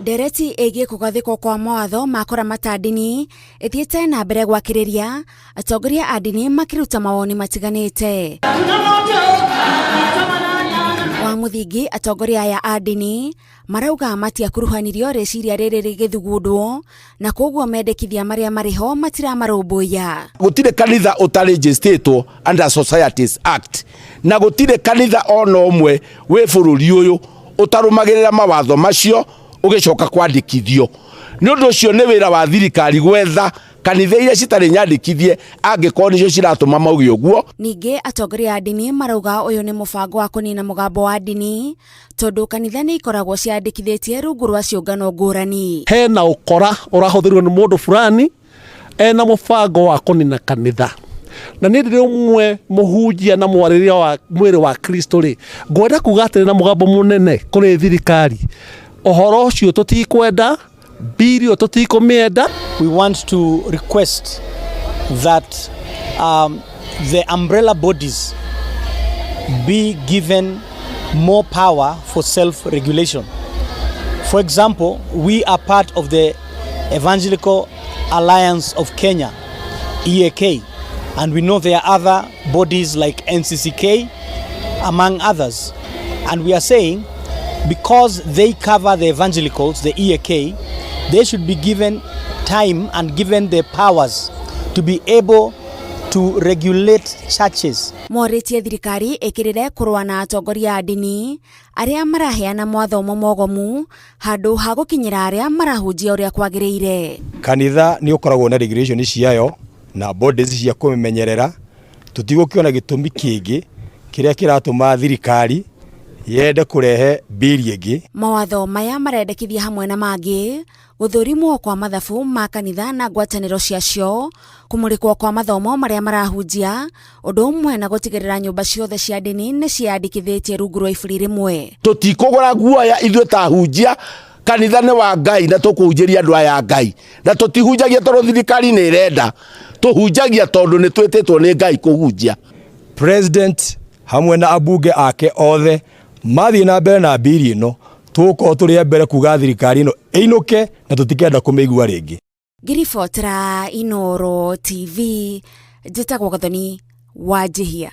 Ndereti ĩgiĩ kũgathĩkwo kwa mawatho ma kũramata ndini ĩthiĩte na mbere gwakĩrĩria, atongoria a ndini makĩruta mawoni matiganĩte. Wa mũthingi, atongoria aya a ndini marauga matiakuruhanirio rĩciria rĩrĩ rĩgĩthugundwo, na koguo mendekithia marĩa marĩho matiramarũmbũiya. Gũtirĩ kanitha ũtarĩnjĩstĩtwo under Societies Act, na gũtirĩ kanitha ona ũmwe wĩ bũrũri ũyũ ũtarũmagĩrĩra mawatho macio ũgĩcoka kwandĩkithio. Nĩ ũndũ ũcio nĩ wĩra wa thirikari gwetha kanitha iria citarĩ nyandĩkithie angĩkorwo nĩcio ciratũma mauge ũguo. Ningĩ atongoria a ndini marauga ũyũ nĩ mũbango wa kũnina mũgambo wa ndini, tondũ kanitha nĩ ikoragwo ciandĩkithĩtie rungu rwa ciũngano ngũrani. Hena ũkora ũrahũthĩrwo nĩ mũndũ fulani ena mũbango wa kũnina kanitha. Na nĩ ndĩrĩ ũmwe mũhunjia na mwarĩria wa mwĩrĩ wa Kristo rĩ, ngwenda kuga atĩ na mũgambo mũnene kũrĩ thirikari. Ũhoro ũcio tũtikwenda, bill tũtikũmĩenda. We want to request that the umbrella bodies be given more power for self-regulation. For example, we are part of the Evangelical Alliance of Kenya, EAK, and we know there are other bodies like NCCK, among others. And we are saying, because they cover the evangelicals, the EAK, they should be given time and given the powers to be able to regulate churches. Moritie thirikari ĩkĩrĩre kũrũa na atongoria a ndini arĩa maraheana mawatho mogomu handũ ha gũkinyĩra arĩa marahunjia ũrĩa kwagĩrĩire. Kanitha nĩ ũkoragwo na regulation ciayo na bodies cia kũmenyerera. Tutigũkĩona gĩtũmi kĩngĩ kĩrĩa kĩratũma thirikari yende kũrehe biri ĩngĩ. Mawatho maya marendekithia hamwe na mangĩ gũthũrimwo kwa mathabu ma kanitha na ngwatanĩro ciacio, kũmũrĩkwo kwa mathomo marĩa marahunjia, ũndũ ũmwe na gũtigĩrĩra nyũmba ciothe cia ndini nĩ ciandĩkithĩtie rungu rwa iburi rĩmwe. Tũtikũgũra guoya ithuĩ ta hunjia, kanitha nĩ wa Ngai na tũkũhunjĩria andũ aya Ngai, na tũtihunjagia tondũ thirikari nĩ ĩrenda, tũhunjagia tondũ nĩ twĩtĩtwo nĩ Ngai kũhunjia. President hamwe na abunge ake othe mathiĩ na mbere na biri ĩno, tũkorwo tũrĩ mbere kuga thirikari ĩno ĩinũke na tũtikenda kũmĩigua rĩngĩ. Ngiribotera Inooro TV, njĩtagwo Gathoni Wanjihia.